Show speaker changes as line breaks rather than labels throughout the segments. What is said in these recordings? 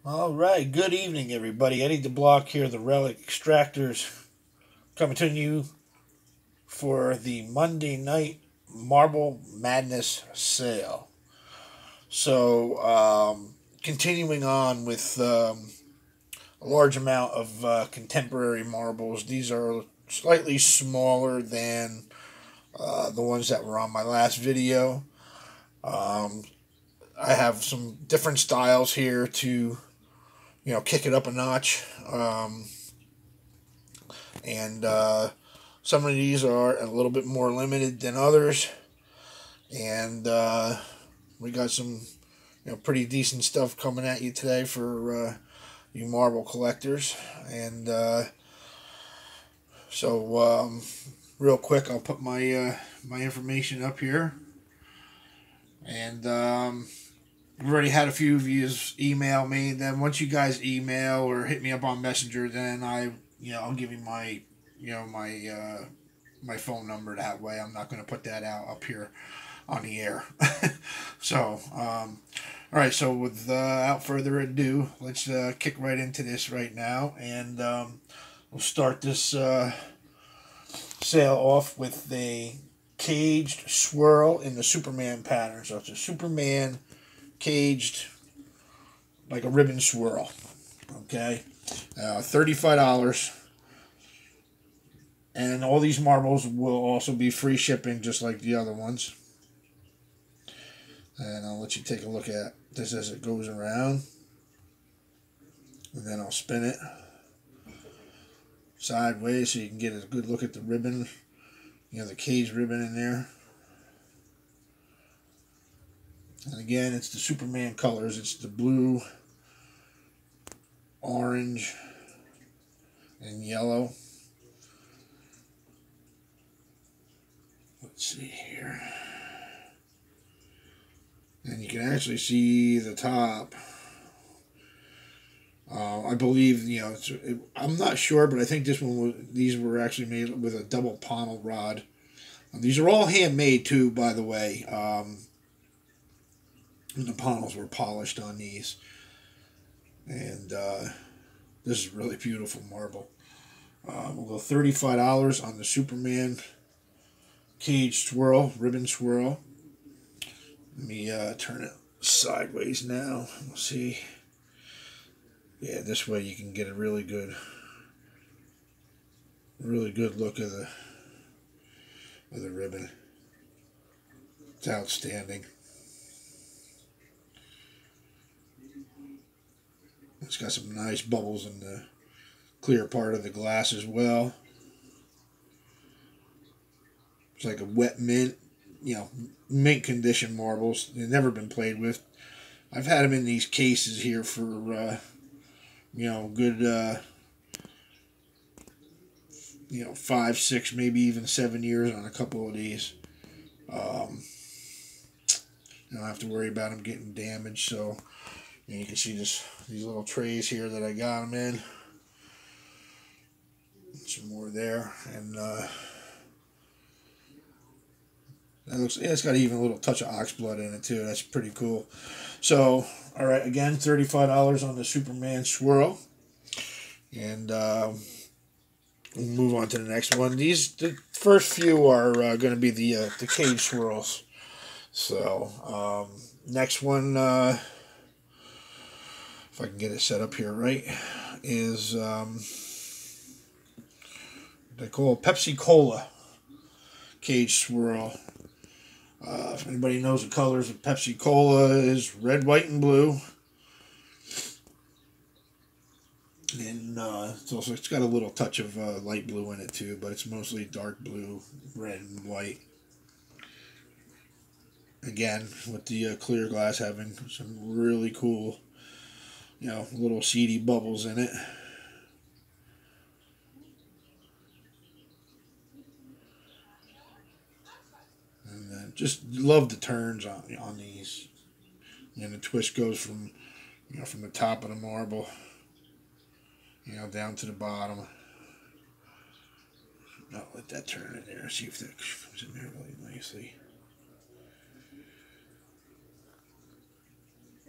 All right, good evening, everybody. Eddie the Block here, the Relic Extractors, coming to you for the Monday night Marble Madness sale. So, continuing on with a large amount of contemporary marbles. These are slightly smaller than the ones that were on my last video. Um, I have some different styles here to kick it up a notch. And some of these are a little bit more limited than others. And we got some pretty decent stuff coming at you today for you marble collectors. And so real quick, I'll put my my information up here. And I've already had a few of you email me. Then once you guys email or hit me up on Messenger, then I'll give you my my phone number. That way, I'm not going to put that out up here on the air. So, all right. So without further ado, let's kick right into this right now, and we'll start this sale off with a caged swirl in the Superman pattern. So it's a Superman caged, like a ribbon swirl. Okay, $35. And all these marbles will also be free shipping, just like the other ones. And I'll let you take a look at this as it goes around. And then I'll spin it sideways so you can get a good look at the ribbon. The cage ribbon in there. And again, it's the Superman colors. It's the blue, orange, and yellow. Let's see here. And you can actually see the top. I believe, I'm not sure, but I think these were actually made with a double pommel rod. These are all handmade too, by the way. And the pommels were polished on these. And this is really beautiful marble. We'll go $35 on the Superman cage swirl, ribbon swirl. Let me turn it sideways now. We'll see. Yeah, this way you can get a really good look of the ribbon. It's outstanding. It's got some nice bubbles in the clear part of the glass as well. It's like a wet mint, mint condition marbles. They've never been played with. I've had them in these cases here for good 5, 6, maybe even 7 years on a couple of these. I don't have to worry about them getting damaged. So you can see these little trays here that I got them in. Some more there, and that looks. Yeah, it's got even a little touch of Oxblood in it too. That's pretty cool. So, all right, again, $35 on the Superman swirl, and we'll move on to the next one. The first few are going to be the cage swirls. So, next one, if I can get it set up here right, is they call Pepsi Cola cage swirl. If anybody knows the colors of Pepsi Cola, is red, white, and blue. And it's got a little touch of light blue in it too, but it's mostly dark blue, red, and white. Again, with the clear glass having some really cool, little seedy bubbles in it. Just love the turns on these, and the twist goes from from the top of the marble, down to the bottom. I'll let that turn in there. See if that comes in there really nicely.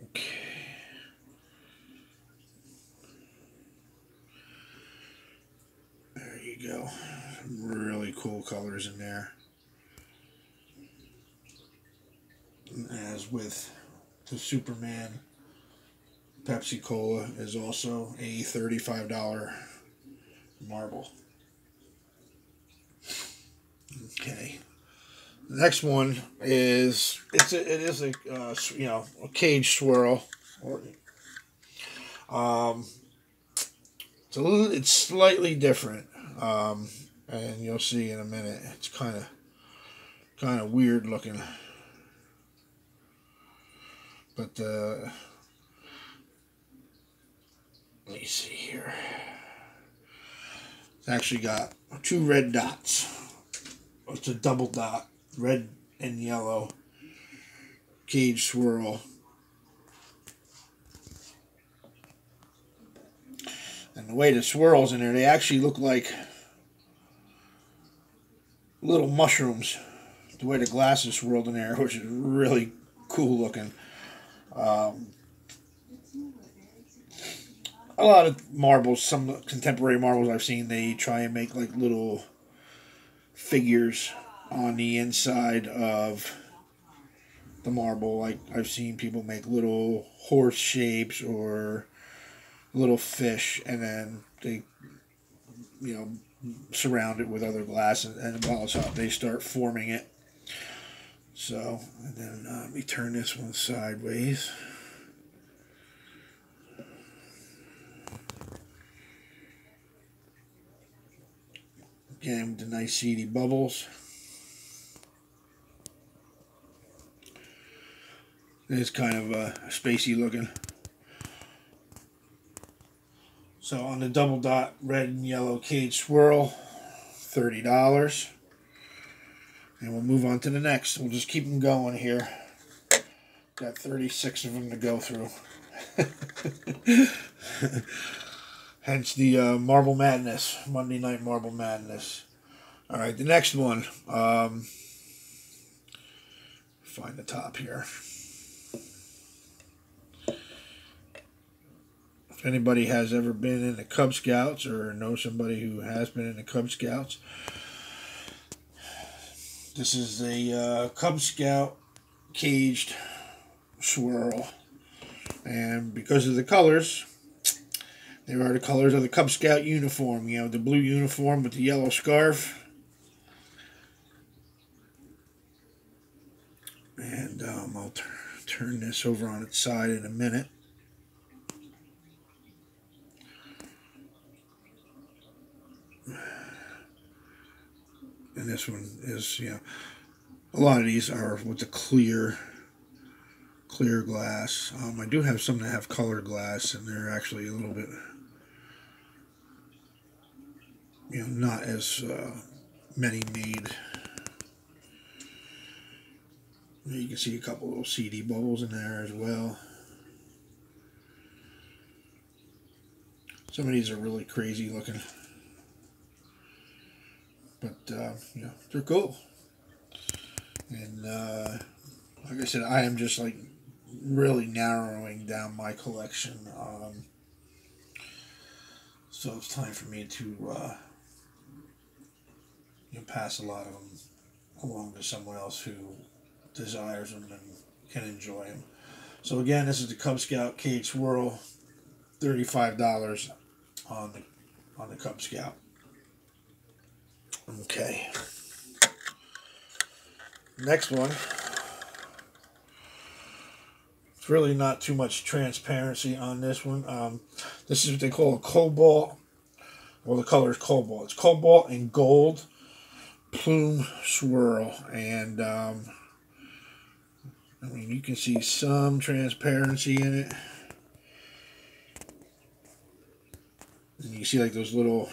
Okay. go. Really cool colors in there. As with the Superman Pepsi Cola is also a $35 marble. Okay. The next one is it is a a cage swirl. It's slightly different, and you'll see in a minute. It's kind of weird looking, but let me see here. It's actually got 2 red dots. It's a double dot, red and yellow cage swirl. And the way the swirls in there, they actually look like little mushrooms. The way the glass is swirled in there, which is really cool looking. A lot of marbles, some contemporary marbles I've seen, they try and make like little figures on the inside of the marble. Like I've seen people make little horse shapes or little fish, and then they, surround it with other glass, and while it's hot, they start forming it. So, and then let me turn this one sideways. Again, with the nice seedy bubbles. It's kind of spacey looking. So on the double dot red and yellow cage swirl, $30. And we'll move on to the next. We'll just keep them going here. Got 36 of them to go through. Hence the Marble Madness, Monday Night Marble Madness. All right, the next one. Find the top here. If anybody has ever been in the Cub Scouts or knows somebody who has been in the Cub Scouts, this is a Cub Scout caged swirl. And because of the colors, they are the colors of the Cub Scout uniform. You know, the blue uniform with the yellow scarf. And I'll turn this over on its side in a minute. And this one is, a lot of these are with the clear glass. I do have some that have colored glass, and they're actually a little bit, not as many made. You can see a couple little CD bubbles in there as well. Some of these are really crazy looking. But, they're cool. And, like I said, I am just, really narrowing down my collection. So it's time for me to, pass a lot of them along to someone else who desires them and can enjoy them. So, again, this is the Cub Scout Cage Swirl. $35 on the Cub Scout. Okay. Next one. It's really not too much transparency on this one. This is what they call a Cobalt. Well, the color is Cobalt. It's Cobalt and Gold Plume Swirl. And, you can see some transparency in it. And you see those little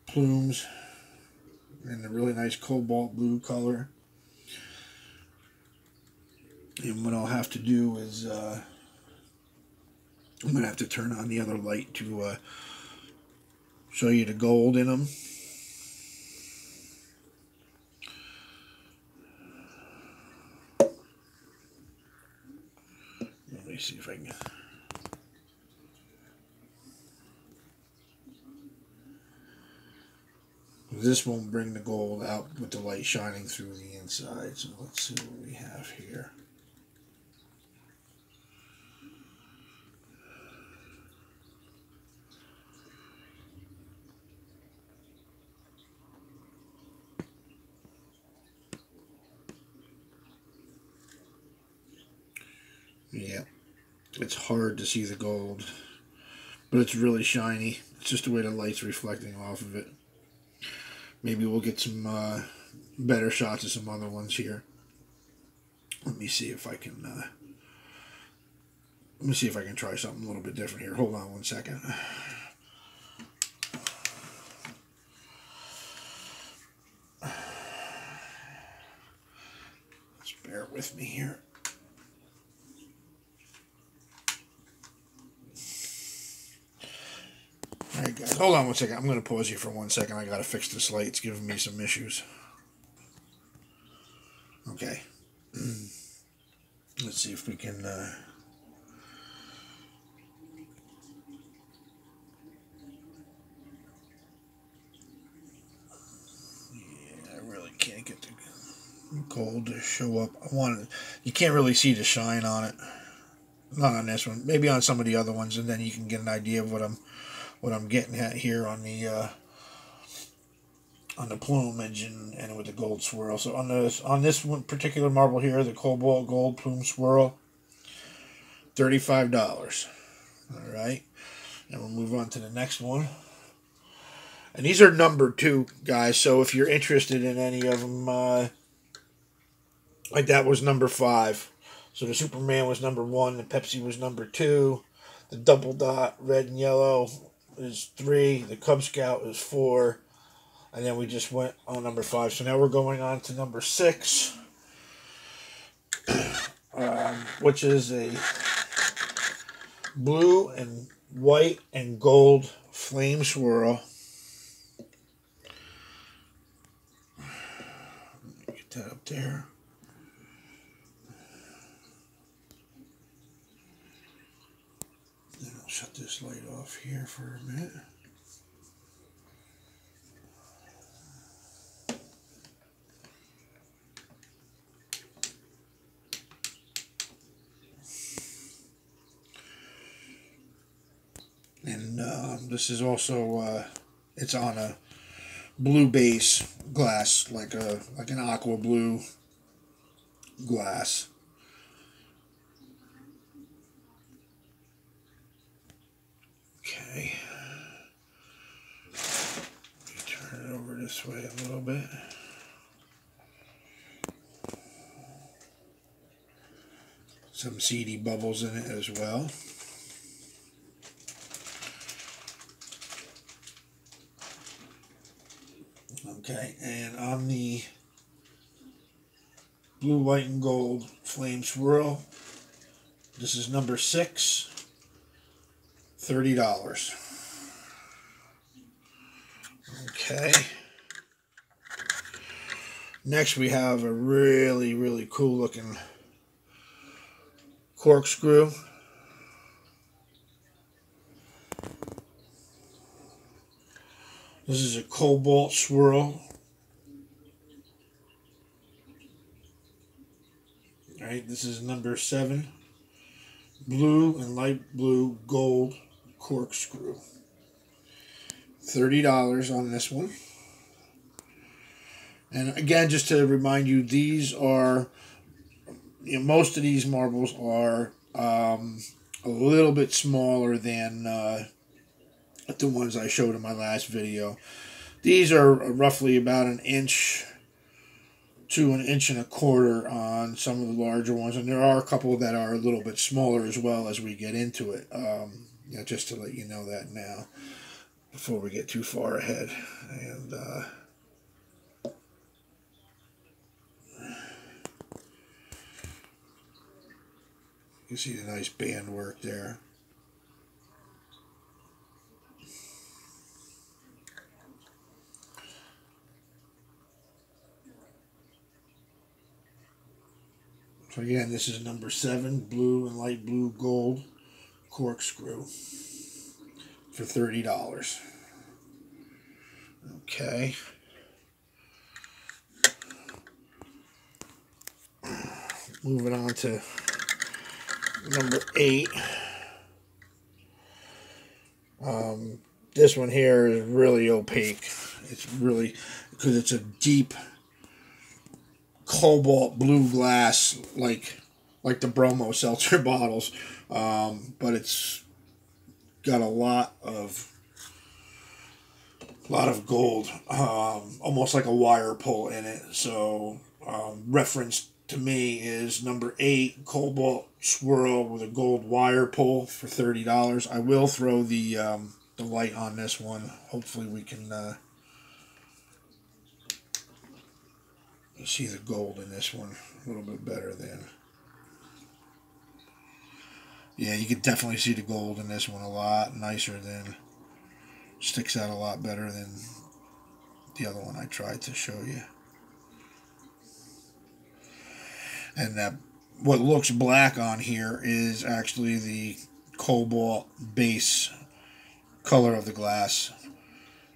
plumes in the really nice cobalt blue color. And what I'll have to do is I'm going to have to turn on the other light to show you the gold in them. Let me see if I can. This won't bring the gold out with the light shining through the inside. So let's see what we have here. Yeah, it's hard to see the gold, but it's really shiny. It's just the way the light's reflecting off of it. Maybe we'll get some better shots of some other ones here. Let me see if I can. Let me see if I can try something a little bit different here. Hold on one second. Just bear with me here. Alright guys, hold on one second. I'm going to pause you for 1 second. I got to fix this light. It's giving me some issues. Okay. Let's see if we can... Yeah, I really can't get the gold to show up. You can't really see the shine on it. Not on this one. Maybe on some of the other ones, and then you can get an idea of what I'm getting at here on the Plume engine and with the gold swirl. So on this one particular marble here, the Cobalt Gold Plume Swirl, $35. All right, and we'll move on to the next one. And these are numbered too, guys. So if you're interested in any of them, like that was number 5. So the Superman was number 1, the Pepsi was number 2, the double dot red and yellow is 3, the Cub Scout is 4, and then we just went on number 5. So now we're going on to number 6, which is a blue and white and gold flame swirl. Get that up there. Then I'll shut this light off here for a minute. And this is also it's on a blue base glass, like an aqua blue glass. Okay. Let me turn it over this way a little bit. Some seedy bubbles in it as well. Okay, and on the blue, white, and gold flame swirl, this is number 6, $30. Okay. Next we have a really, really cool looking corkscrew. This is a Cobalt swirl. Alright, this is number 7. Blue and light blue gold corkscrew. $30 on this one. And again, just to remind you, these are, most of these marbles are a little bit smaller than the ones I showed in my last video. These are roughly about 1 inch to 1.25 inches on some of the larger ones, and there are a couple that are a little bit smaller as well as we get into it. Just to let you know that now, before we get too far ahead. And you see the nice band work there. So again, this is number 7, blue and light blue gold corkscrew for $30. Okay. Moving on to number 8. This one here is really opaque. It's really, because it's a deep cobalt blue glass, like the Bromo seltzer bottles, but it's got a lot of gold, almost like a wire pull in it. So reference to me is number 8 Cobalt Swirl with a gold wire pull for $30. I will throw the light on this one. Hopefully we can see the gold in this one a little bit better than. Yeah, you can definitely see the gold in this one a lot nicer than, sticks out a lot better than the other one I tried to show you. And that what looks black on here is actually the cobalt base color of the glass,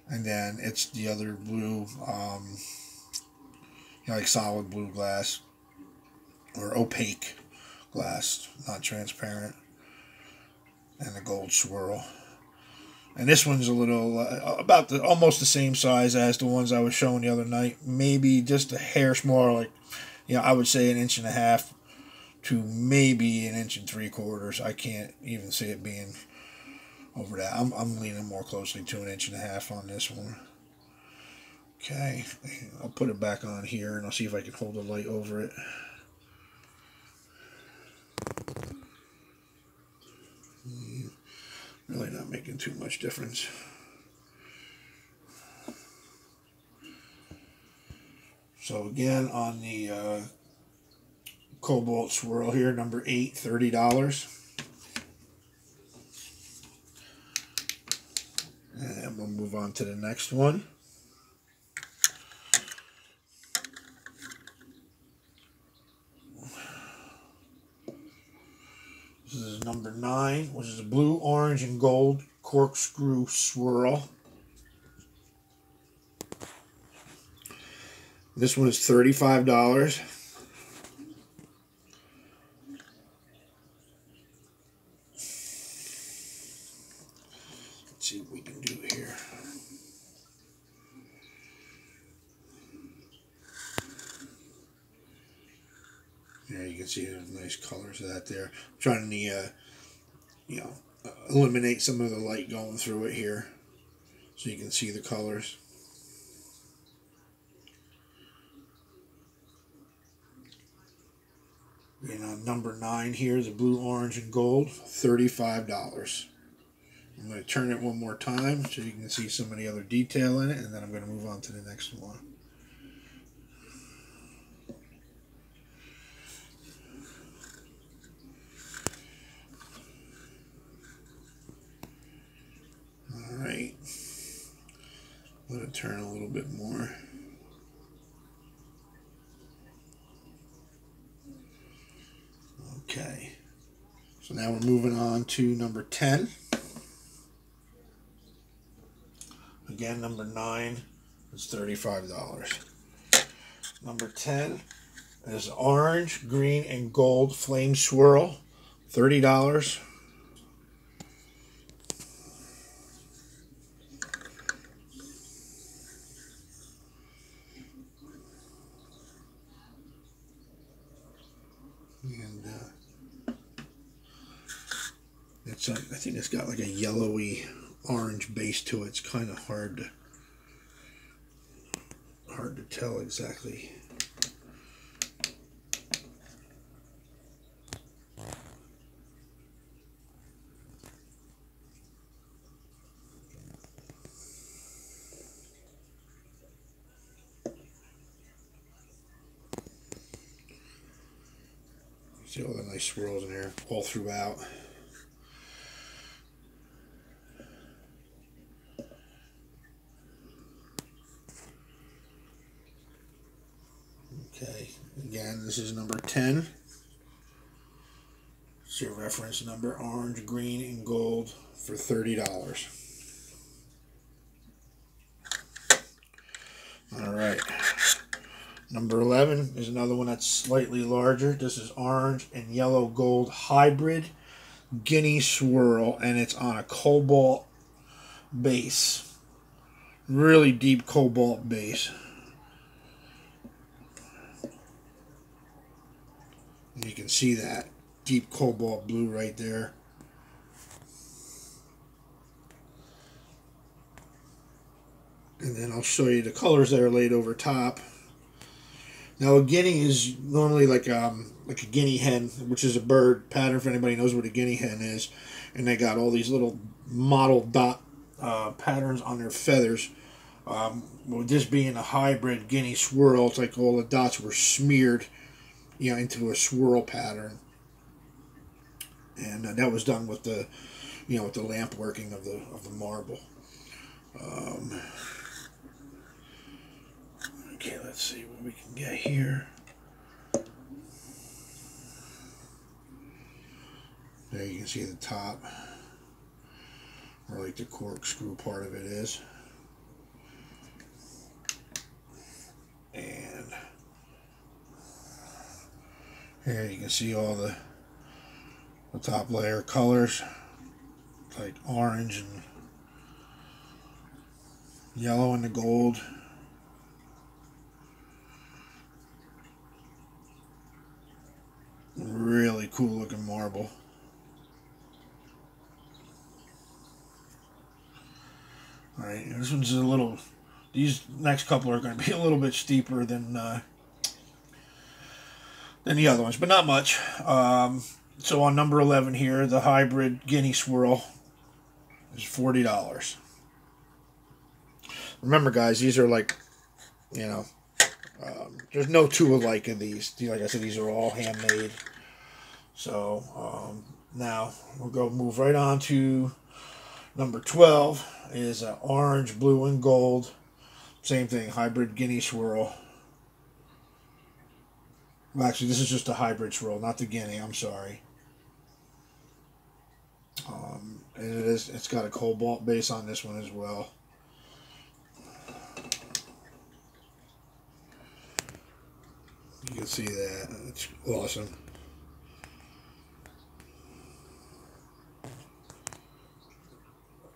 and then it's the other blue, like solid blue glass or opaque glass, not transparent, and the gold swirl. And this one's a little about almost the same size as the ones I was showing the other night, maybe just a hair smaller, like, I would say 1.5 inches to maybe 1 3/4 inches. I can't even see it being over that. I'm leaning more closely to 1.5 inches on this one. Okay, I'll put it back on here and I'll see if I can hold the light over it. Really not making too much difference. So again, on the Cobalt Swirl here, number 8, $30. And we'll move on to the next one. This is number 9, which is a blue, orange, and gold Corkscrew Swirl. This one is $35. Let's see what we can do here. Yeah, you can see there's nice colors of that there. I'm trying to, eliminate some of the light going through it here, so you can see the colors. Number 9 here, the blue, orange, and gold, $35. I'm going to turn it one more time so you can see some of the other detail in it, and then I'm going to move on to the next one. Alright, let it turn a little bit more. Okay, so now we're moving on to number 10. Again, number 9 is $35. Number 10 is orange, green, and gold flame swirl, $30. And I think it's got like a yellowy orange base to it. It's kind of hard to tell exactly. See all the nice swirls in there all throughout. Okay, again, this is number 10. It's your reference number, orange, green, and gold for $30. All right, Number 11 is another one that's slightly larger. This is orange and yellow gold hybrid guinea swirl, and it's on a cobalt base. Really deep cobalt base. And you can see that deep cobalt blue right there. And then I'll show you the colors that are laid over top. Now, a guinea is normally like a guinea hen, which is a bird pattern, if anybody knows what a guinea hen is. And they got all these little mottle dot patterns on their feathers. With this being a hybrid guinea swirl, it's like all the dots were smeared, into a swirl pattern. And that was done with the, with the lamp working of the marble. Okay, let's see what we can get here. There you can see the top, or like the corkscrew part of it is. And here you can see all the top layer colors, like orange and yellow and the gold. Really cool looking marble. Alright, this one's a little, these next couple are going to be a little bit steeper than the other ones, but not much. So on number 11 here, the hybrid guinea swirl is $40. Remember, guys, these are like, there's no two alike in these. Like I said, these are all handmade. So now we'll move right on to number 12 is orange, blue, and gold. Same thing, hybrid guinea swirl. Well, actually, this is just a hybrid swirl, not the guinea. I'm sorry. And it's got a cobalt base on this one as well. You can see that. It's awesome.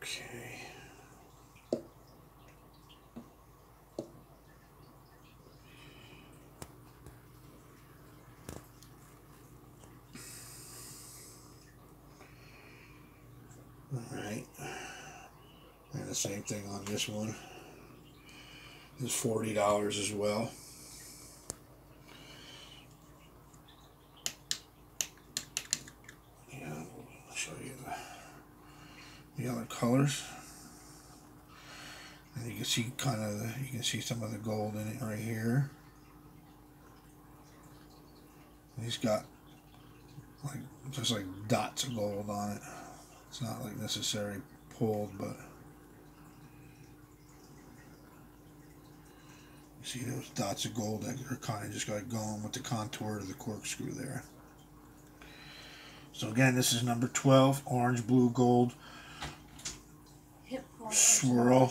Okay. Alright. And the same thing on this one. It's $40 as well. The other colors, and you can see you can see some of the gold in it right here. And he's got just like dots of gold on it. It's not like necessarily pulled, but you see those dots of gold that are kind of just like going with the contour of the corkscrew there. So again, this is number 12, orange, blue, gold swirl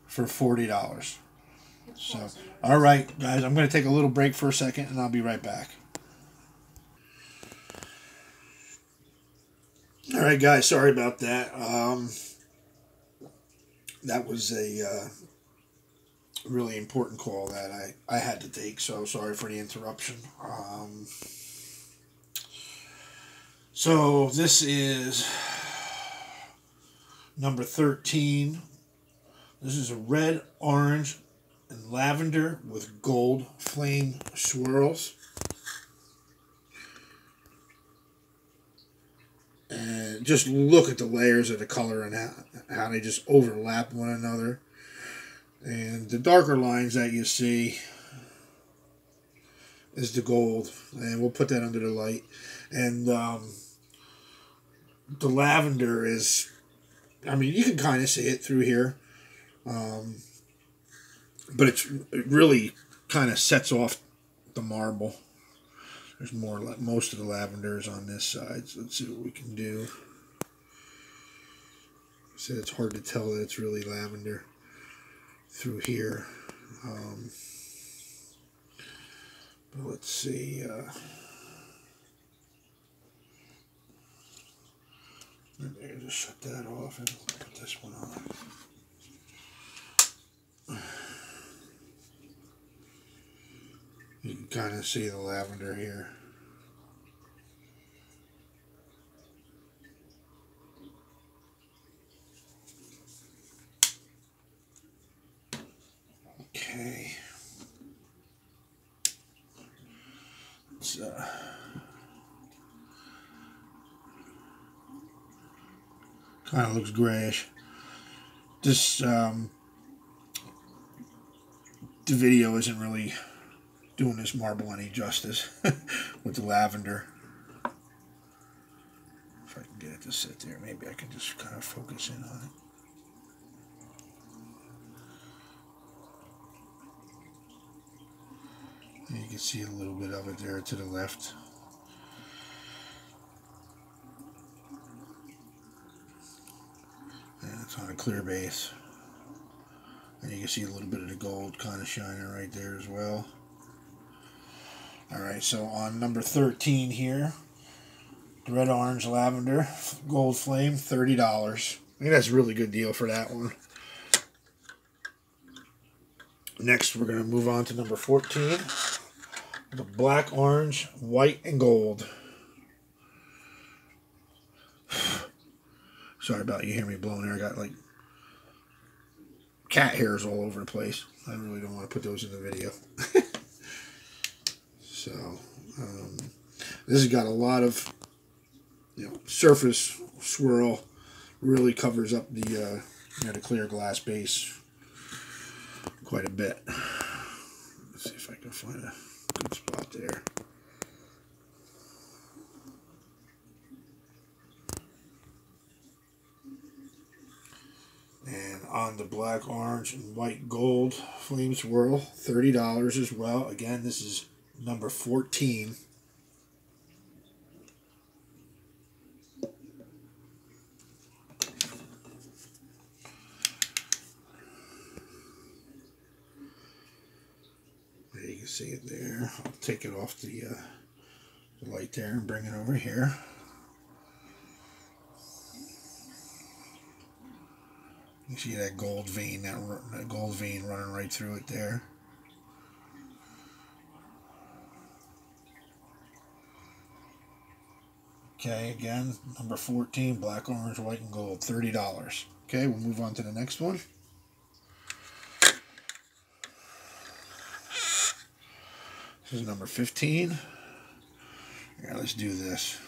for $40. So, all right, guys, I'm going to take a little break for a second, and I'll be right back. All right, guys, sorry about that. That was a really important call that I had to take, so sorry for the interruption. So this is number 13. This is a red, orange, and lavender with gold flame swirls. And just look at the layers of the color and how they just overlap one another. And the darker lines that you see is the gold. And we'll put that under the light. And the lavender is, I mean, you can kind of see it through here. But it really kind of sets off the marble. There's most of the lavender is on this side. So let's see what we can do. So it's hard to tell that it's really lavender through here. But let's see. Maybe I'll just shut that off and put this one on. You can kind of see the lavender here. Okay. It's kind of looks grayish. This the video isn't really doing this marble any justice with the lavender. If I can get it to sit there, maybe I can just kind of focus in on it. And you can see a little bit of it there to the left. And it's on a clear base. And you can see a little bit of the gold kind of shining right there as well. Alright, so on number 13 here, the red orange lavender gold flame, $30. I think that's a really good deal for that one. Next, we're going to move on to number 14. The black, orange, white, and gold. Sorry about you hear me blowing air. I got like cat hairs all over the place. I really don't want to put those in the video. So, this has got a lot of, surface swirl. Really covers up the, the clear glass base quite a bit. Let's see if I can find a good spot there. And on the black, orange, and white gold flame swirl, $30 as well. Again, this is number 14. You can see it there. I'll take it off the light there and bring it over here. You see that gold vein, that gold vein running right through it there. Okay, again, number 14, black, orange, white, and gold, $30. Okay, we'll move on to the next one. This is number 15. Yeah, let's do this.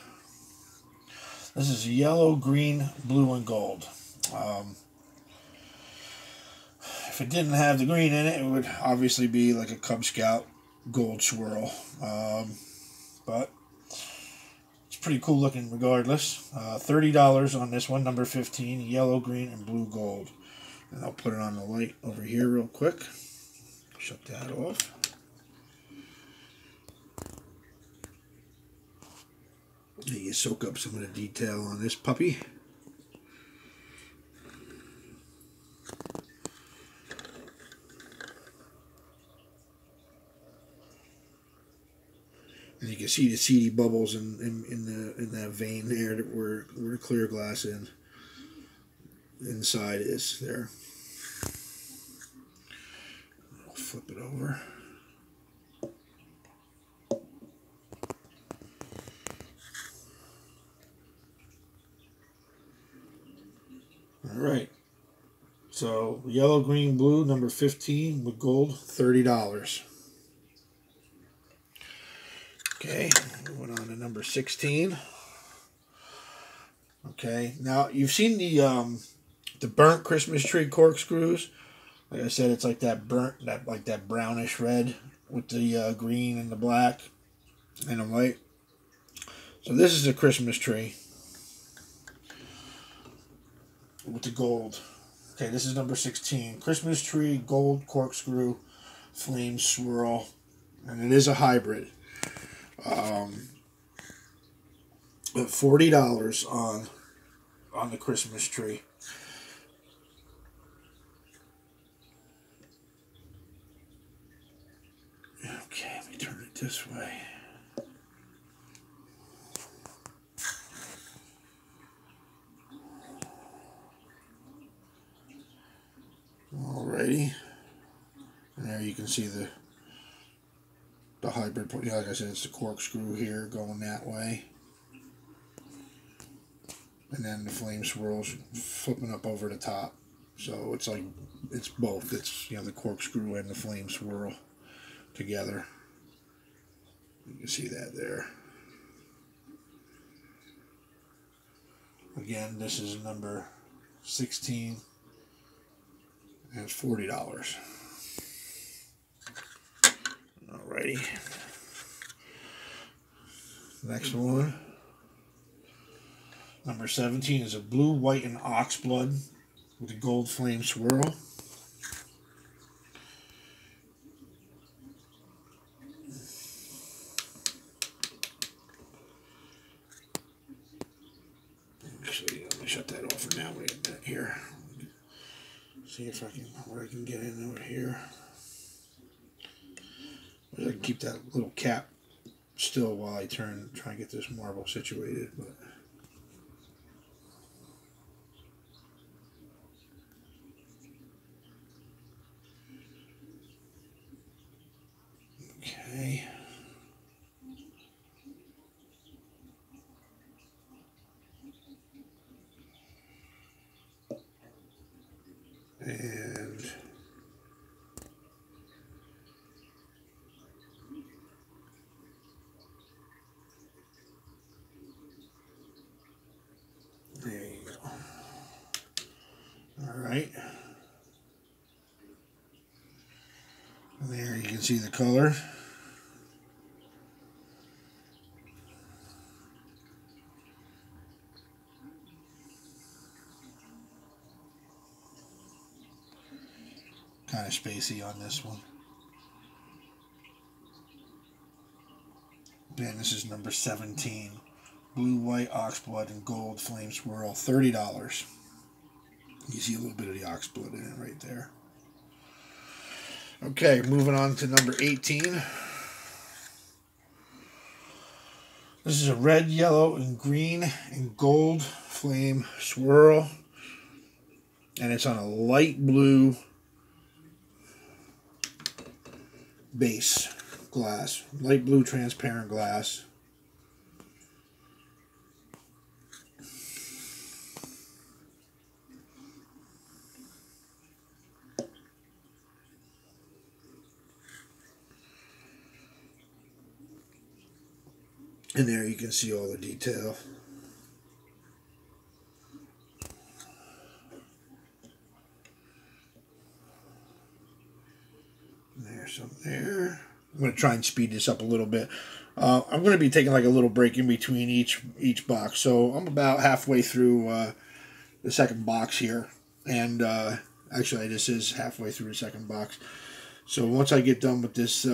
This is yellow, green, blue, and gold. If it didn't have the green in it, it would obviously be like a Cub Scout gold swirl. But it's pretty cool looking regardless. $30 on this one, number 15, yellow, green, and blue gold. And I'll put it on the light over here real quick. Shut that off. You soak up some of the detail on this puppy. And you can see the seedy bubbles in that vein there where the clear glass inside is there. I'll flip it over. Alright, so yellow, green, blue, number 15 with gold, $30. Okay, moving on to number 16. Okay, now you've seen the burnt Christmas tree corkscrews. Like I said, it's like that burnt, that brownish red with the green and the black and the white. So this is a Christmas tree with the gold. Okay, this is number 16. Christmas tree, gold corkscrew, flame swirl, and it is a hybrid. $40 on the Christmas tree. Okay, let me turn it this way. Alrighty. And there you can see the hybrid. Yeah, like I said, it's the corkscrew here going that way. And then the flame swirls flipping up over the top. So it's like, it's both. It's, you know, the corkscrew and the flame swirl together. You can see that there. Again, this is number 16. And it's $40. Alrighty. Next one. Number 17 is a blue, white, and Oxblood with a gold flame swirl. Actually, let me shut that off for now. Wait a minute here. See if I can, where I can get in over here. I can keep that little cap still while I try and get this marble situated. But okay. And there you go. All right. And there you can see the color. Kind of spacey on this one. Again, this is number 17. Blue, white, Oxblood, and gold flame swirl. $30. You see a little bit of the Oxblood in it right there. Okay, moving on to number 18. This is a red, yellow, and green, and gold flame swirl. And it's on a light blue base glass. Light blue transparent glass. And there you can see all the detail. There's some there. I'm going to try and speed this up a little bit. I'm going to be taking like a little break in between each box. So I'm about halfway through the second box here. And actually this is halfway through the second box. So once I get done with this,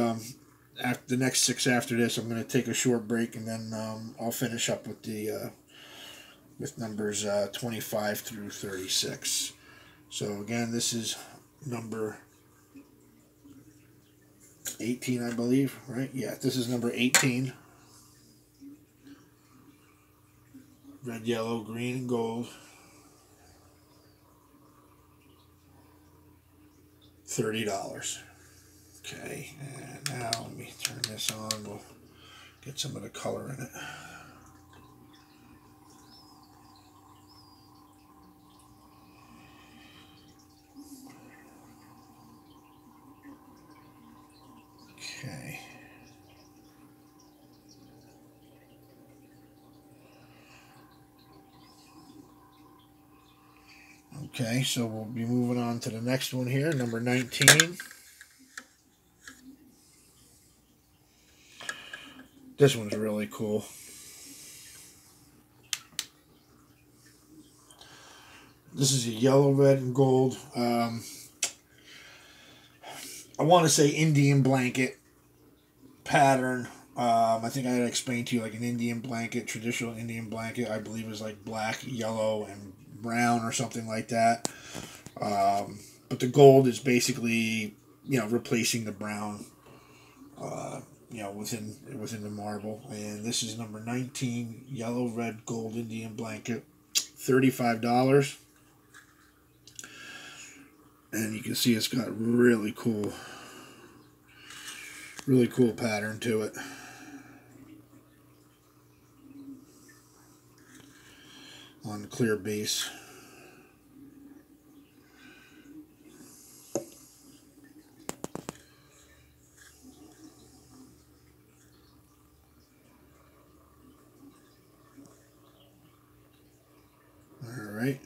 after the next 6 after this, I'm going to take a short break, and then I'll finish up with the with numbers 25 through 36. So again, this is number 18, I believe, right? Yeah, this is number 18. Red, yellow, green, and gold. $30. Okay, and now let me turn this on. We'll get some of the color in it. Okay. Okay, so we'll be moving on to the next one here, number 19. This one's really cool. This is a yellow, red, and gold. I want to say Indian blanket pattern. I think I had to explain to you like an Indian blanket, traditional Indian blanket, I believe is like black, yellow, and brown or something like that. But the gold is basically, you know, replacing the brown you know, within the marble. And this is number 19, yellow, red, gold Indian blanket, $35. And you can see it's got really cool pattern to it. On the clear base. All right.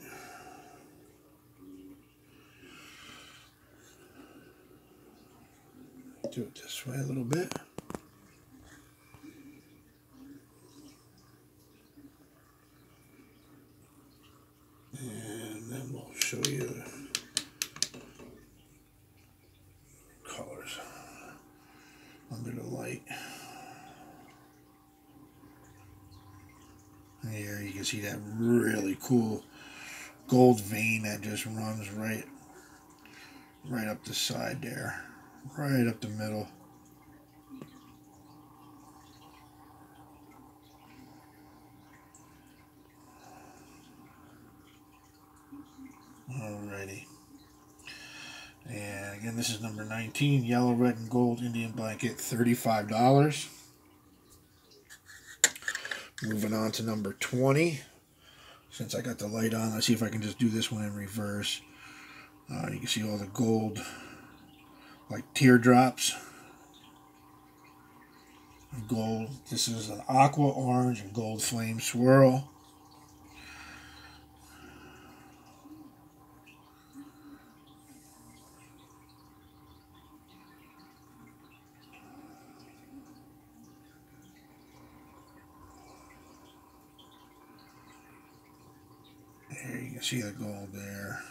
Do it this way a little bit. And then we'll show you the colors under the light. There you can see that really cool gold vein that just runs right up the side there, right up the middle. Alrighty. And again, this is number 19, yellow, red, and gold Indian blanket, $35. Moving on to number 20. Since I got the light on, let's see if I can just do this one in reverse. You can see all the gold, like teardrops. Gold. This is an aqua, orange, and gold flame swirl. There you can see the gold there.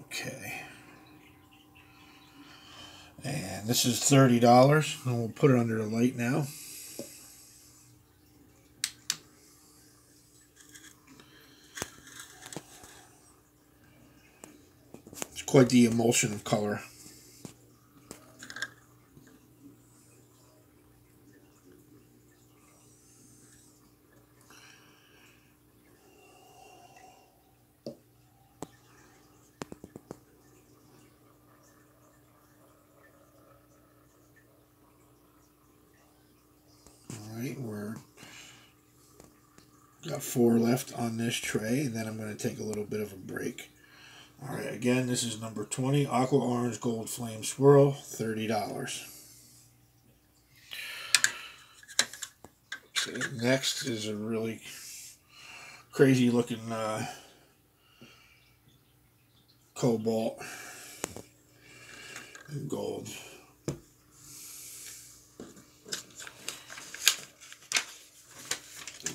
Okay. And this is $30. And we'll put it under the light now. It's quite the emulsion of color. We're got 4 left on this tray, and then I'm going to take a little bit of a break. All right, again, this is number 20, aqua, orange, gold flame swirl, $30. Okay, next is a really crazy looking cobalt and gold.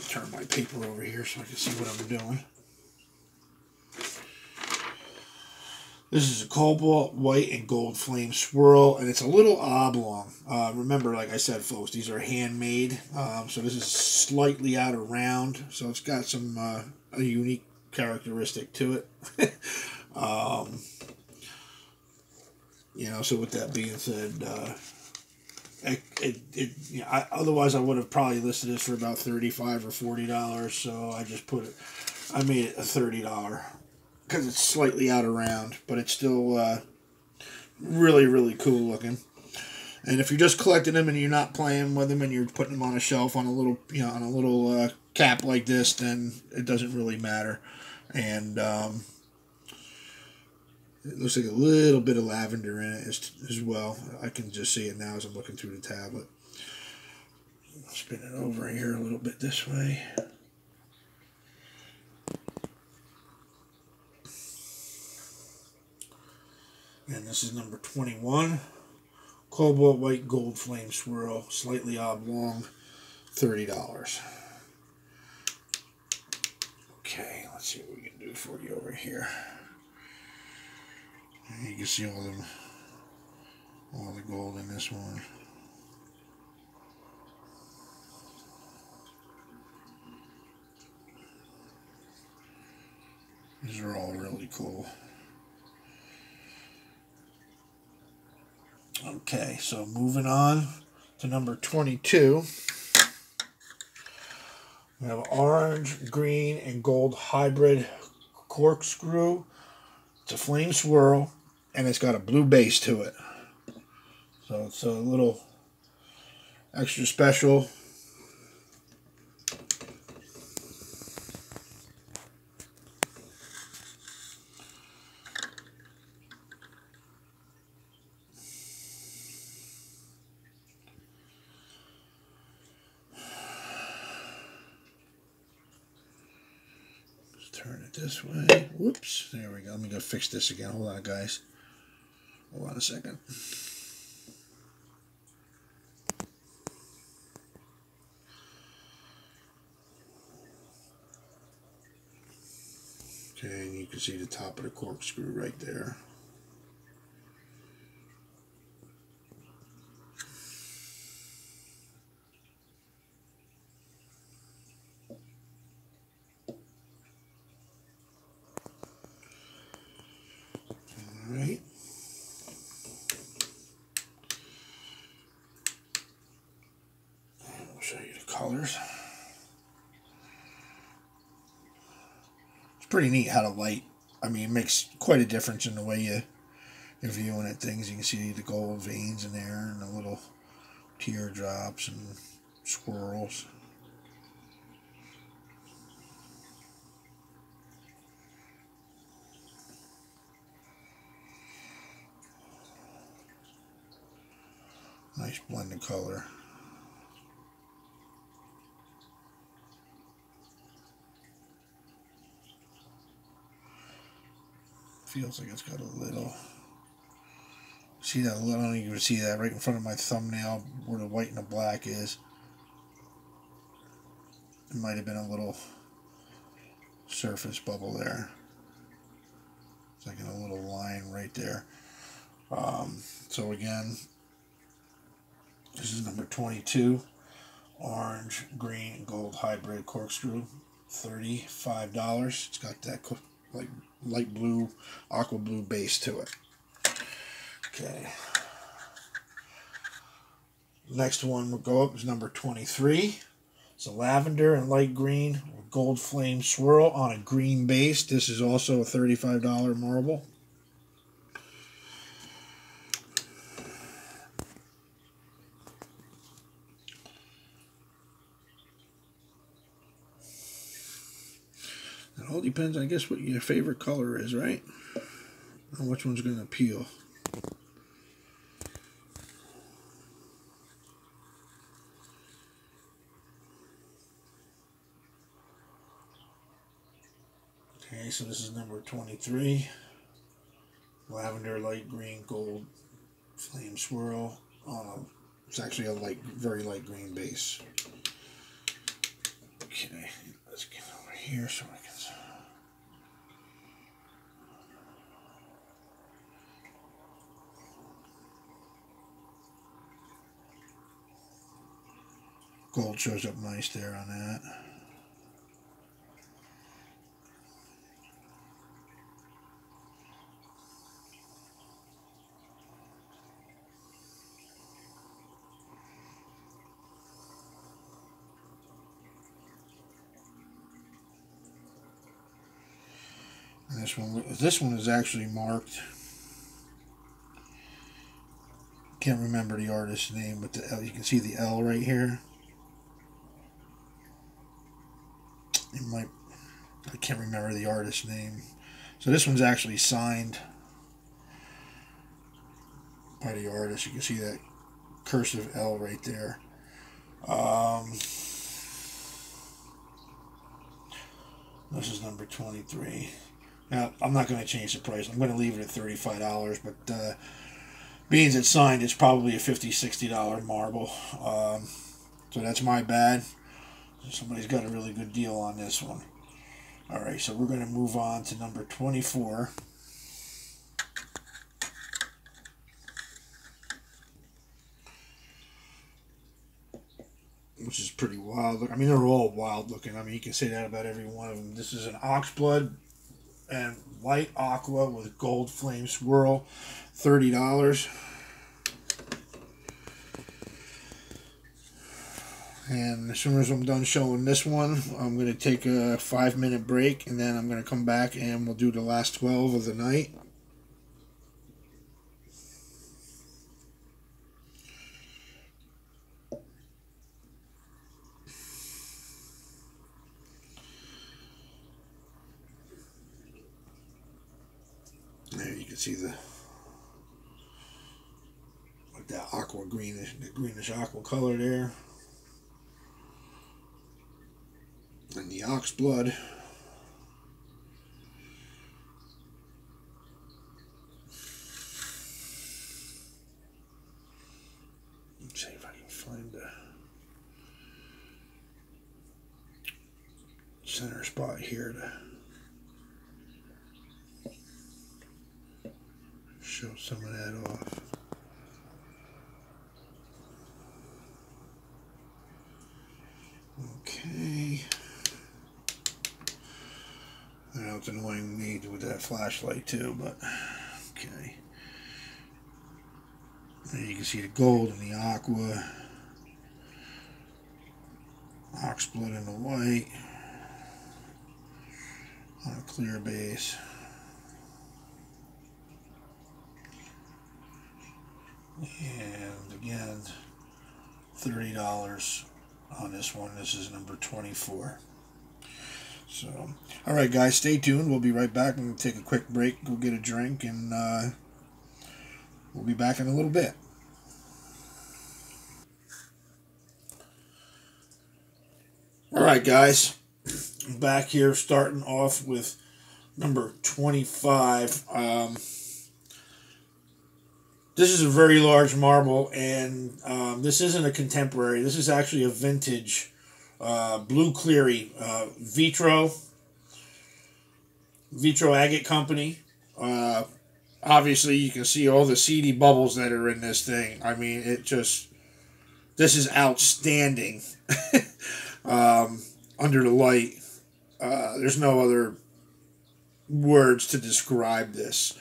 Turn my paper over here so I can see what I'm doing. This is a cobalt, white, and gold flame swirl, and it's a little oblong. Remember, like I said, folks, these are handmade, so this is slightly out of round, so it's got some a unique characteristic to it. You know, so with that being said, you know, otherwise I would have probably listed this for about $35 or $40, so I just I made it a $30 because it's slightly out of round, but it's still really, really cool looking. And if you're just collecting them and you're not playing with them and you're putting them on a shelf on a little, you know, on a little cap like this, then it doesn't really matter. And it looks like a little bit of lavender in it as well. I can just see it now as I'm looking through the tablet. I'll spin it over here a little bit this way. And this is number 21. Cobalt, white, gold flame swirl, slightly oblong, $30. Okay, let's see what we can do for you over here. You can see all the gold in this one. These are all really cool. Okay, so moving on to number 22. We have orange, green, and gold hybrid corkscrew. It's a flame swirl, and it's got a blue base to it. So it's a little extra special. Turn it this way. Whoops. There we go. Let me go fix this again. Hold on, guys. Hold on a second. Okay, and you can see the top of the corkscrew right there. Alright. I'll show you the colors. It's pretty neat how the light, I mean, it makes quite a difference in the way you're viewing at things. You can see the gold veins in there and the little teardrops and swirls. Nice blend of color. Feels like it's got a little. See that little? I don't even see that right in front of my thumbnail where the white and the black is. It might have been a little surface bubble there. It's like in a little line right there. So again, this is number 22, orange, green, and gold hybrid corkscrew, $35. It's got that like light blue, aqua blue base to it. Okay. Next one will go up is number 23. It's a lavender and light green with gold flame swirl on a green base. This is also a $35 marble. It all depends, I guess, what your favorite color is, right? And which one's going to appeal. Okay, so this is number 23. Lavender, light green, gold flame swirl on a, it's actually a light, very light green base. Okay, let's get over here so I can. Gold shows up nice there on that. And this one is actually marked. Can't remember the artist's name, but the L, you can see the L right here. It might, I can't remember the artist's name. So this one's actually signed by the artist. You can see that cursive L right there. This is number 23. Now, I'm not going to change the price. I'm going to leave it at $35, but being it's signed, it's probably a $50, $60 marble. So that's my bad. Somebody's got a really good deal on this one. Alright, so we're going to move on to number 24. Which is pretty wild. I mean, they're all wild looking. I mean, you can say that about every one of them. This is an Oxblood and white aqua with gold flame swirl, $30. And as soon as I'm done showing this one, I'm going to take a 5-minute break, and then I'm going to come back and we'll do the last 12 of the night. There you can see the like that aqua greenish, the greenish aqua color there, and the Oxblood. Let's see if I can find the center spot here to show some of that off. Okay. I know it's annoying me with that flashlight too, but okay. There you can see the gold and the aqua, Oxblood and the white on a clear base. And again, $30 on this one. This is number 24. So, all right, guys, stay tuned. We'll be right back. I'm going to take a quick break, go get a drink, and we'll be back in a little bit. All right, guys, I'm back here starting off with number 25. This is a very large marble, and this isn't a contemporary. This is actually a vintage blue Cleary vitro agate company. Obviously, you can see all the seedy bubbles that are in this thing. I mean, this is outstanding. Under the light, there's no other words to describe this.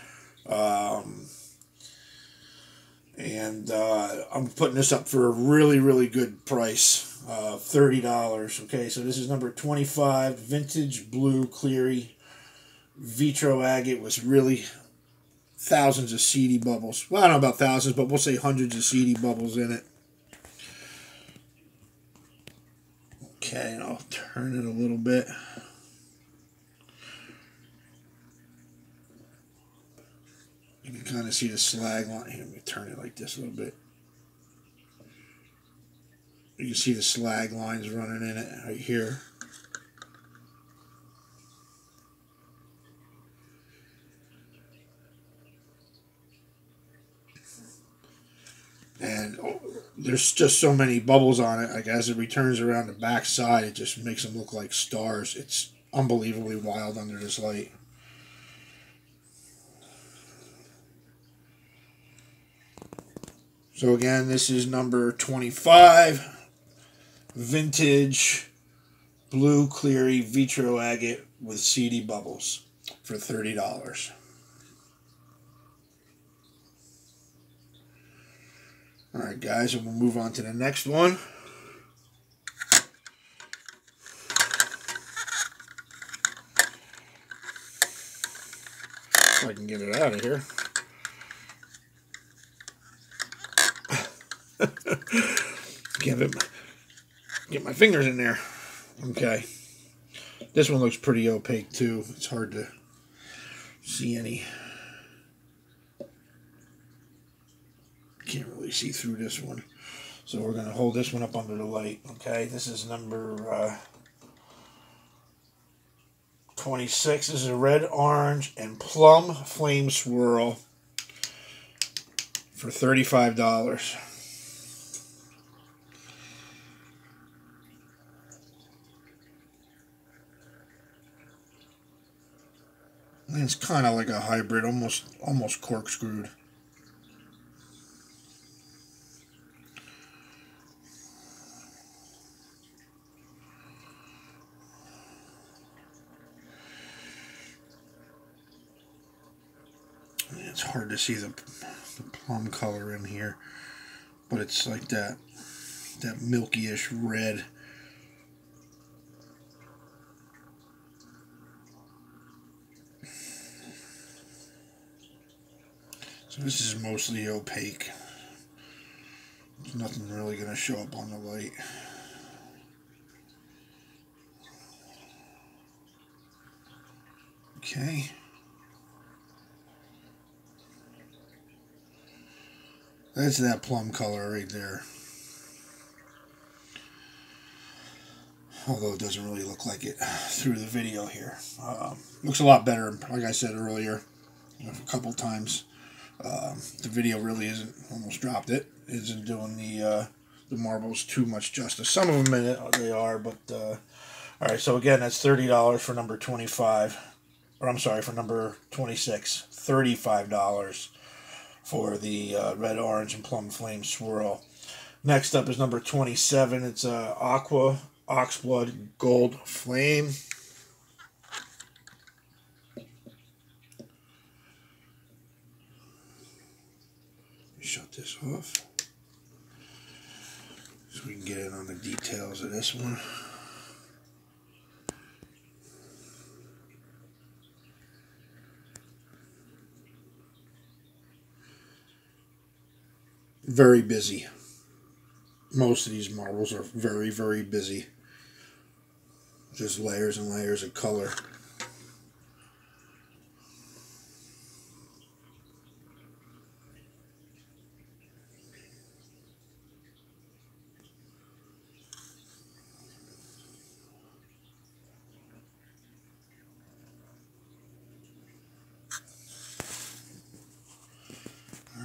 And I'm putting this up for a really, really good price, $30. Okay, so this is number 25, vintage blue Cleary vitro agate with really thousands of seedy bubbles. Well, I don't know about thousands, but we'll say hundreds of seedy bubbles in it. Okay, and I'll turn it a little bit. You can kind of see the slag line. Here, let me turn it like this a little bit. You can see the slag lines running in it right here. And there's just so many bubbles on it. Like as it returns around the back side, it just makes them look like stars. It's unbelievably wild under this light. So again, this is number 25, vintage blue Cleary vitro agate with seedy bubbles for $30. All right, guys, and we'll move on to the next one. If I can get it out of here. Get my fingers in there. Okay. This one looks pretty opaque too. It's hard to see any. Can't really see through this one. So we're going to hold this one up under the light. Okay. This is number 26. This is a red, orange, and plum flame swirl for $35. And it's kind of like a hybrid, almost corkscrewed. It's hard to see the plum color in here, but it's like that milky-ish red. So this is mostly opaque. There's nothing really going to show up on the light. Okay. That's that plum color right there. Although it doesn't really look like it through the video here. Looks a lot better, like I said earlier, a couple times. The video really isn't, almost dropped it, isn't doing the marbles too much justice. Some of them they are, but alright, so again, that's $30 for number 25, or I'm sorry, for number 26, $35 for the red, orange, and plum flame swirl. Next up is number 27, it's Aqua, Oxblood, gold flame. Shut this off so we can get in on the details of this one. Very busy. Most of these marbles are very, very busy. Just layers and layers of color.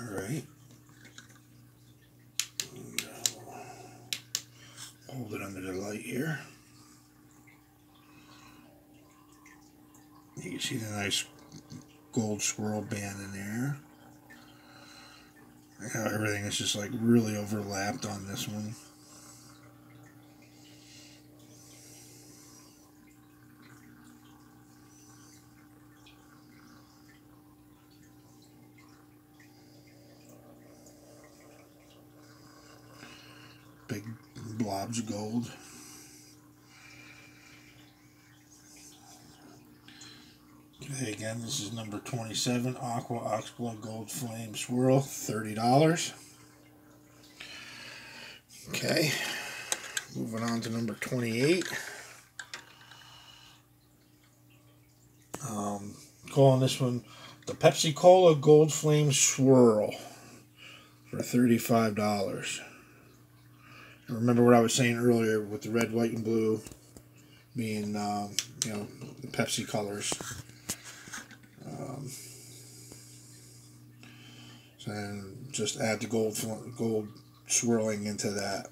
Alright. Hold it under the light here. You can see the nice gold swirl band in there. Everything is just like really overlapped on this one. Big blobs of gold. Okay, again, this is number 27, Aqua Oxblood Gold Flame Swirl, $30. Okay, moving on to number 28. Calling this one the Pepsi Cola Gold Flame Swirl for $35. And remember what I was saying earlier with the red, white, and blue being, you know, the Pepsi colors. And just add the gold swirling into that.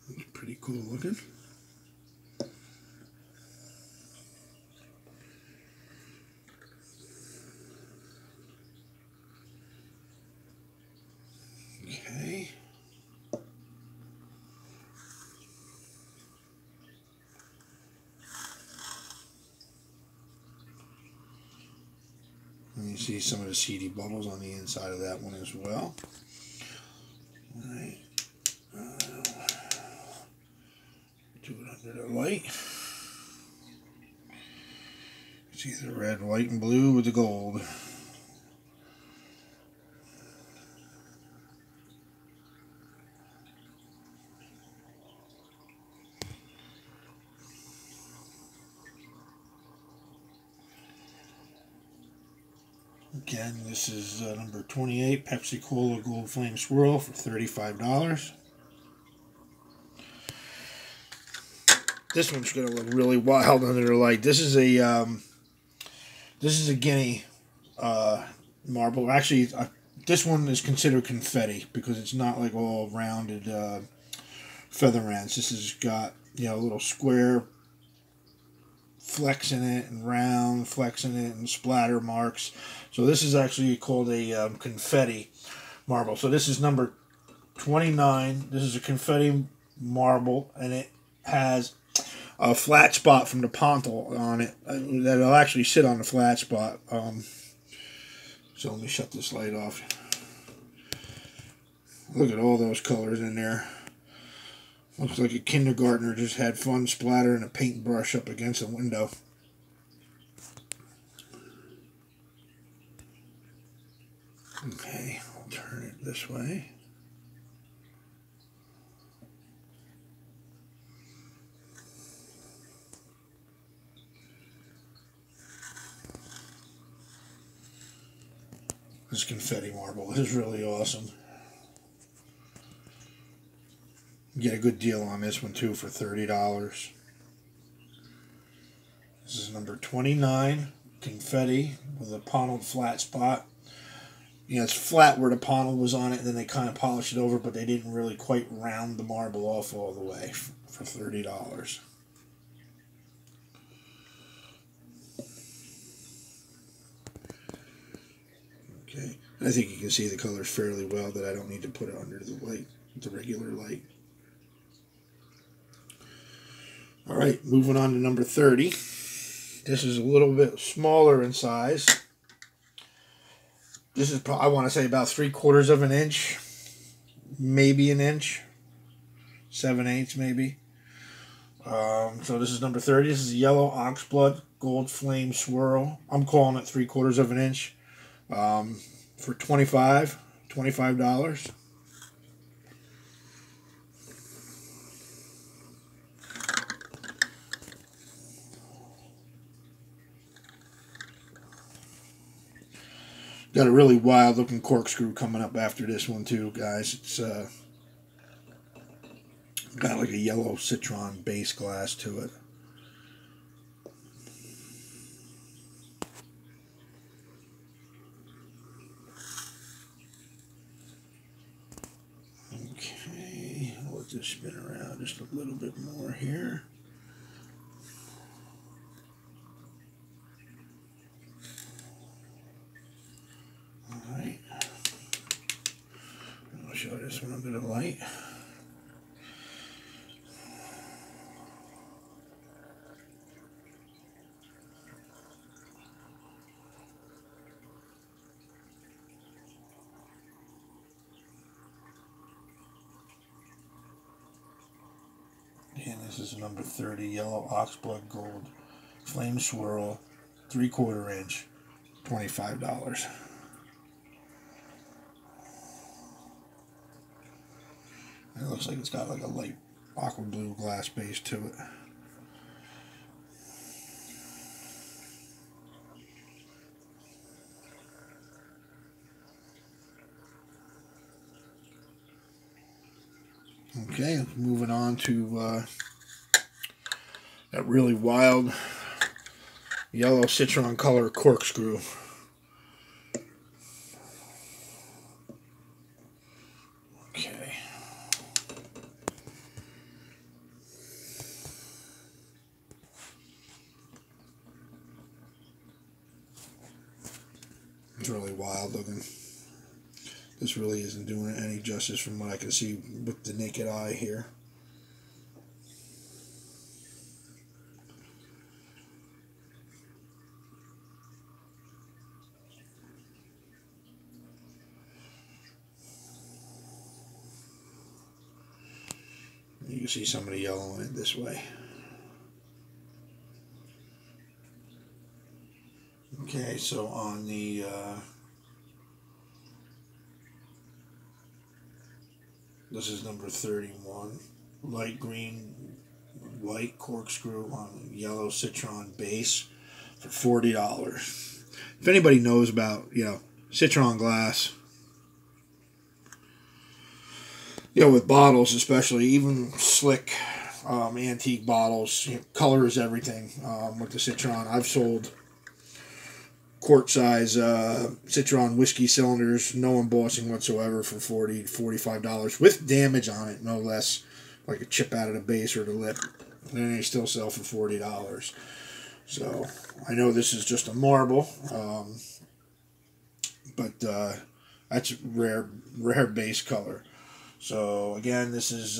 It's pretty cool looking. Okay. And you see some of the seedy bubbles on the inside of that one as well. All right. Do it under the light. See the red, white, and blue with the gold. Again, this is number 28, Pepsi Cola Gold Flame Swirl for $35. This one's going to look really wild under the light. This is a guinea marble. Actually, this one is considered confetti because it's not like all rounded feather ends. This has got, you know, little square flecks in it and round flecks in it and splatter marks. So this is actually called a confetti marble. So this is number 29. This is a confetti marble, and it has a flat spot from the pontal on it that'll actually sit on the flat spot. So let me shut this light off. Look at all those colors in there. Looks like a kindergartner just had fun splattering a paintbrush up against a window. Okay, I'll turn it this way. This confetti marble is really awesome. You get a good deal on this one too for $30. This is number 29, confetti with a pontled flat spot. You know, it's flat where the pontal was on it, and then they kind of polished it over, but they didn't really quite round the marble off all the way for $30. Okay, I think you can see the colors fairly well, that I don't need to put it under the light, the regular light. All right, moving on to number 30. This is a little bit smaller in size. This is, I want to say, about 3/4 of an inch, maybe an inch, 7/8 maybe. So this is number 30. This is yellow Oxblood gold flame swirl. I'm calling it 3/4 of an inch. For $25. Got a really wild looking corkscrew coming up after this one too, guys. It's got like a yellow citron base glass to it. Okay, I'll let this spin around just a little bit more here. Alright, I'll show this one a bit of light. And this is number 30, yellow Oxblood gold flame swirl, 3/4 inch, $25. It looks like it's got like a light aqua blue glass base to it. Okay, moving on to that really wild yellow citron color corkscrew. Okay. It's really wild looking. This really isn't doing it any justice from what I can see with the naked eye here. You can see some of the yellow in it this way. Okay, so on the this is number 31, light green, white corkscrew on yellow citron base for $40. If anybody knows about, citron glass, with bottles especially, even slick antique bottles, color is everything with the citron. I've sold quart size citron whiskey cylinders, no embossing whatsoever, for $40 to $45 with damage on it, no less, like a chip out of the base or the lip, and they still sell for $40. So I know this is just a marble, but that's rare base color. So again, this is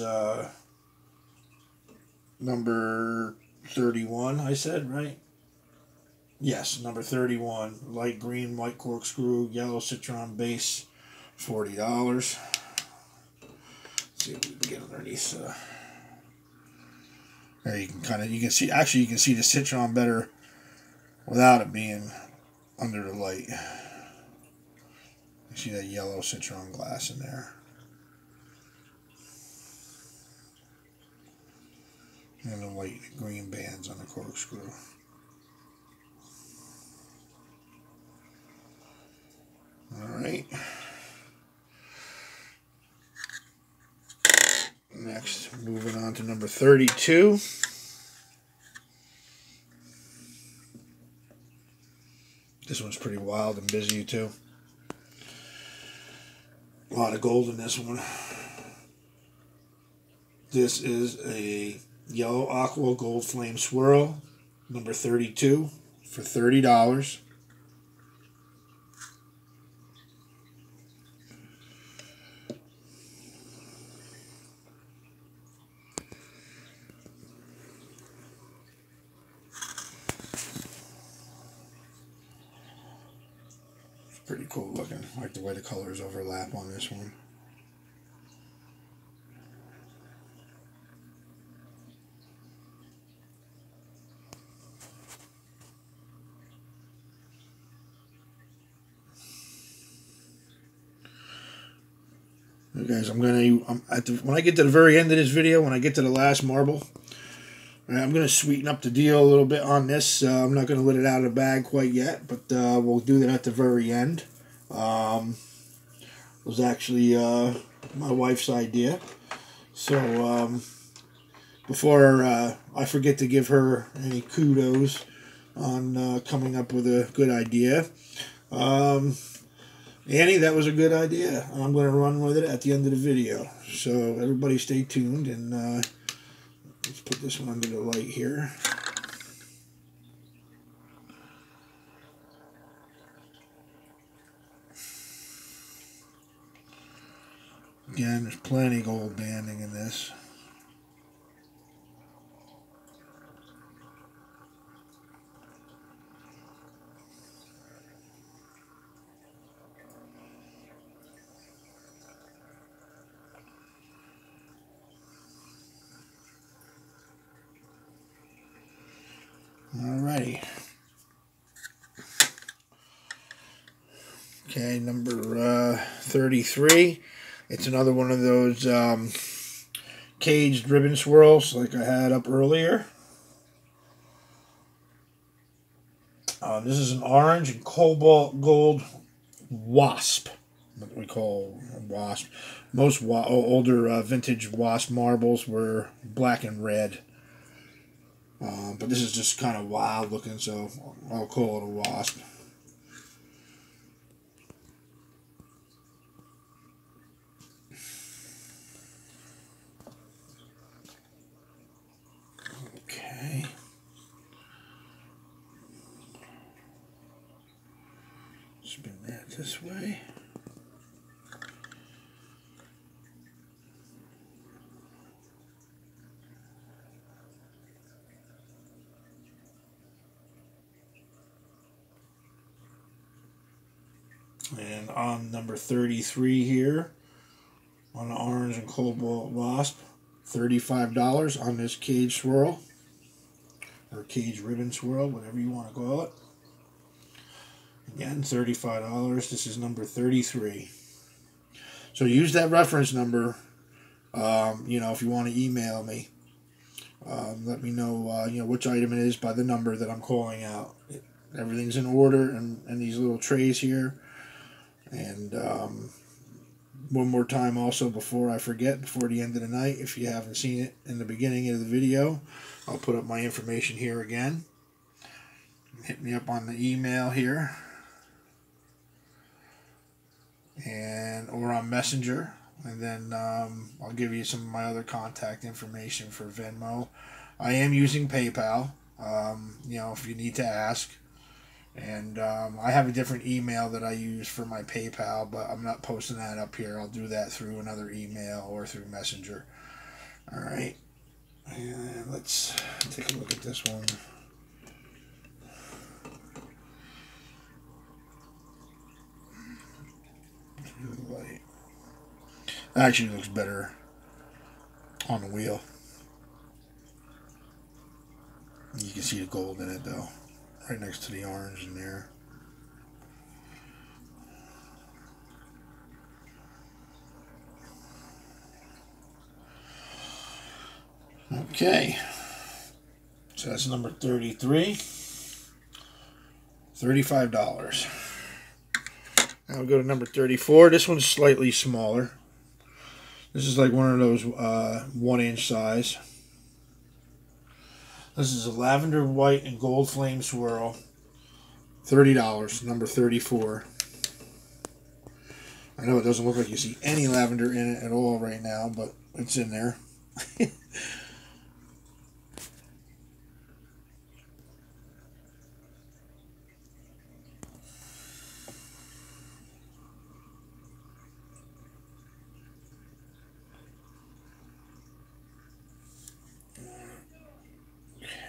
number 31, I said, right? Yes, number 31. Light green, white corkscrew, yellow citron base, $40. Let's see if we can get underneath. There you can see, actually you can see the citron better without it being under the light. You see that yellow citron glass in there. And the white and green bands on the corkscrew. Alright. Next, moving on to number 32. This one's pretty wild and busy too. A lot of gold in this one. This is a yellow Aqua gold flame swirl, number 32, for $30. It's pretty cool looking. I like the way the colors overlap on this one. Guys, when I get to the very end of this video, when I get to the last marble, I'm going to sweeten up the deal a little bit on this. I'm not going to let it out of the bag quite yet, but we'll do that at the very end. It was actually my wife's idea. So before I forget to give her any kudos on coming up with a good idea, Annie, that was a good idea. I'm going to run with it at the end of the video. So everybody stay tuned, and let's put this one under the light here. Again, there's plenty of gold banding in this. Alrighty. Okay, number 33. It's another one of those caged ribbon swirls like I had up earlier. This is an orange and cobalt gold wasp. What we call a wasp. Most older vintage wasp marbles were black and red. But this is just kind of wild looking, so I'll call it a wasp. Okay. Spin that this way. And on number 33 here, on the orange and cobalt wasp, $35 on this cage swirl, or cage ribbon swirl, whatever you want to call it. Again, $35. This is number 33. So use that reference number, you know, if you want to email me. Let me know, you know, which item it is by the number that I'm calling out. Everything's in order in these little trays here. And one more time also, before I forget, before the end of the night, if you haven't seen it in the beginning of the video, I'll put up my information here again. Hit me up on the email here, and or on Messenger, and then I'll give you some of my other contact information for Venmo. I am using PayPal. You know, if you need to ask. And I have a different email that I use for my PayPal, but I'm not posting that up here. I'll do that through another email or through Messenger. All right. And let's take a look at this one. Light. Actually looks better on the wheel. You can see the gold in it though, right next to the orange in there. Okay, so that's number 33, $35. Now we'll go to number 34. This one's slightly smaller. This is like one of those 1-inch size. This is a lavender, white, and gold flame swirl. $30, number 34. I know it doesn't look like you see any lavender in it at all right now, but it's in there.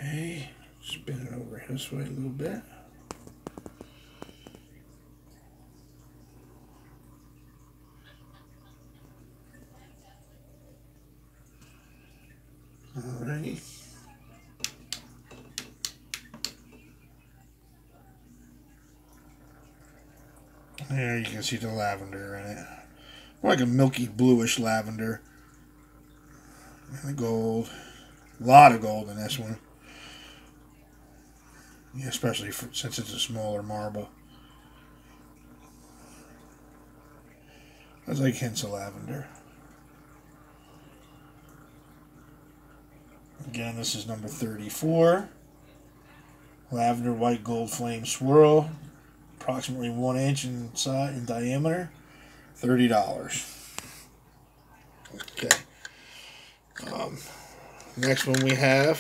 Okay, spin it over this way a little bit. Alrighty. There you can see the lavender in it. Like a milky bluish lavender. And the gold. A lot of gold in this one. Yeah, especially since it's a smaller marble. That's like hints of lavender. Again, this is number 34. Lavender, white, gold flame swirl. Approximately 1 inch in diameter. $30. Okay. Next one we have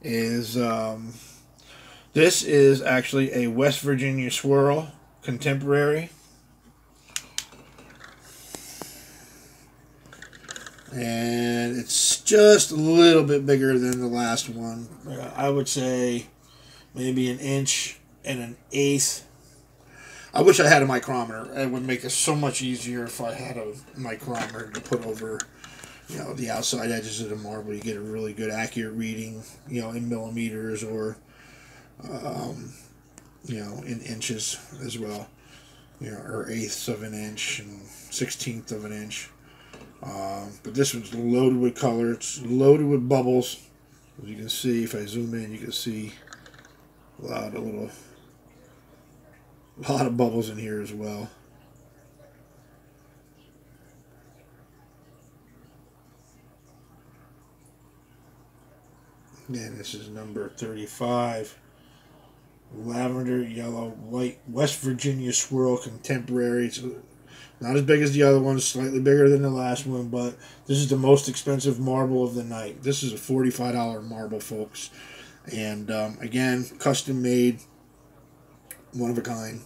is this is actually a West Virginia swirl contemporary, and it's just a little bit bigger than the last one. I would say maybe 1 inch and 1/8. I wish I had a micrometer. It would make it so much easier if I had a micrometer to put over, you know, the outside edges of the marble. You get a really good accurate reading, you know, in millimeters or, you know, in inches as well. You know, or 1/8 of an inch and 1/16 of an inch. But this one's loaded with color. It's loaded with bubbles. As you can see, if I zoom in, you can see a lot of bubbles in here as well. Again, this is number 35. Lavender, yellow, white, West Virginia swirl contemporary. It's not as big as the other one, slightly bigger than the last one, but this is the most expensive marble of the night. This is a $45 marble, folks. And again, custom made, one of a kind.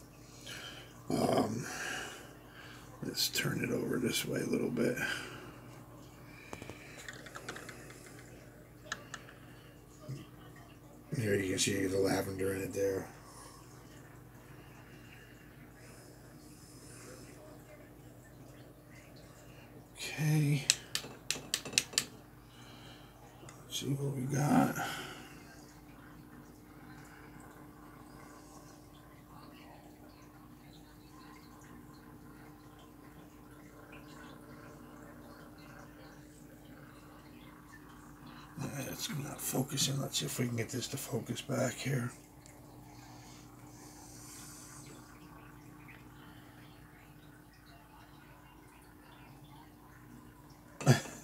Let's turn it over this way a little bit. Here you can see the lavender in it there. Okay. Let's see what we got. It's not focusing. Let's see if we can get this to focus back here.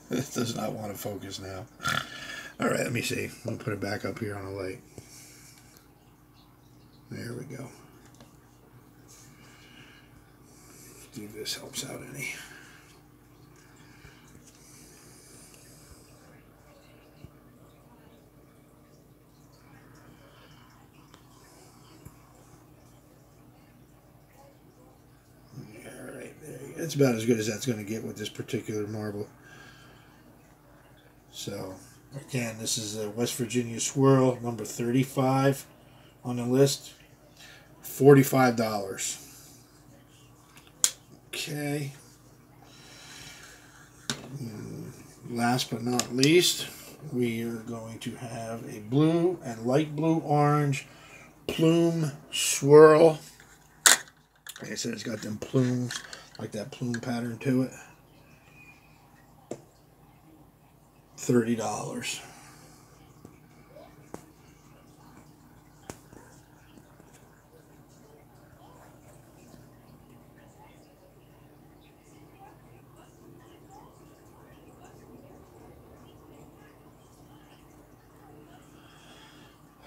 This does not want to focus now. Alright, let me see. I'll put it back up here on the light. There we go. See if this helps out any. it's about as good as that's going to get with this particular marble. So, again, this is a West Virginia Swirl, number 35 on the list. $45. Okay. Last but not least, we are going to have a blue and light blue orange Plume Swirl. Like I said, it's got them plumes, like that plume pattern to it. $30.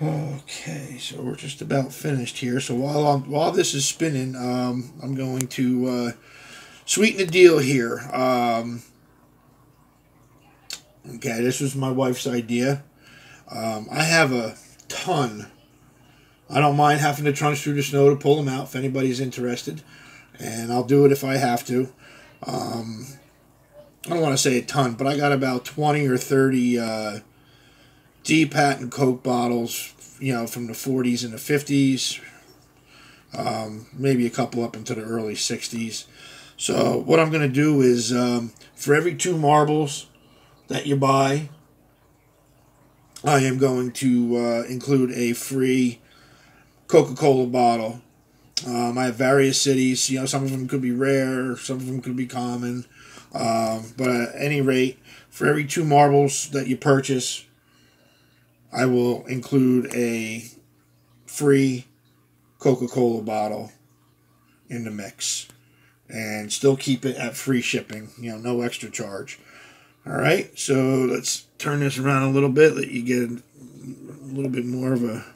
Okay, so we're just about finished here. So while this is spinning, I'm going to sweeten the deal here. Okay, this was my wife's idea. I have a ton. I don't mind having to trudge through the snow to pull them out if anybody's interested, and I'll do it if I have to. I don't want to say a ton, but I got about 20 or 30 D-patent Coke bottles, you know, from the 40s and the 50s, maybe a couple up into the early 60s. So what I'm going to do is, for every 2 marbles that you buy, I am going to include a free Coca-Cola bottle. I have various cities, you know, some of them could be rare, some of them could be common, but at any rate, for every 2 marbles that you purchase, I will include a free Coca-Cola bottle in the mix. And still keep it at free shipping. You know, no extra charge. Alright, so let's turn this around a little bit. Let you get a little bit more of a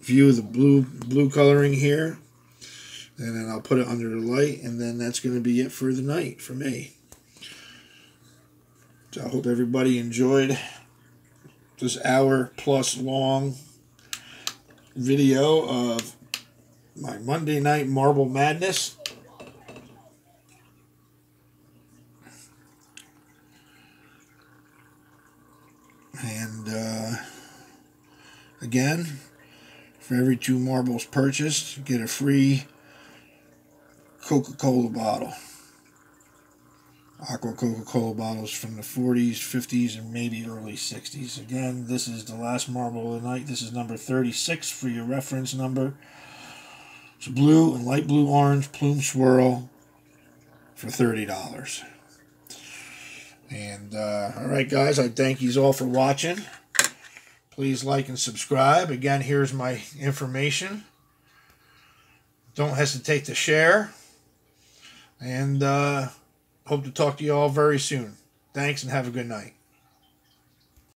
view of the blue coloring here. And then I'll put it under the light. And then that's going to be it for the night for me. So I hope everybody enjoyed this hour-plus long video of my Monday night marble madness. And again, for every 2 marbles purchased, get a free Coca-Cola bottle. Aqua Coca-Cola bottles from the 40s, 50s, and maybe early 60s. Again, this is the last marble of the night. This is number 36 for your reference number. It's blue and light blue orange Plume Swirl for $30. And, alright guys, I thank you all for watching. Please like and subscribe. Again, here's my information. Don't hesitate to share. And, hope to talk to you all very soon. Thanks and have a good night.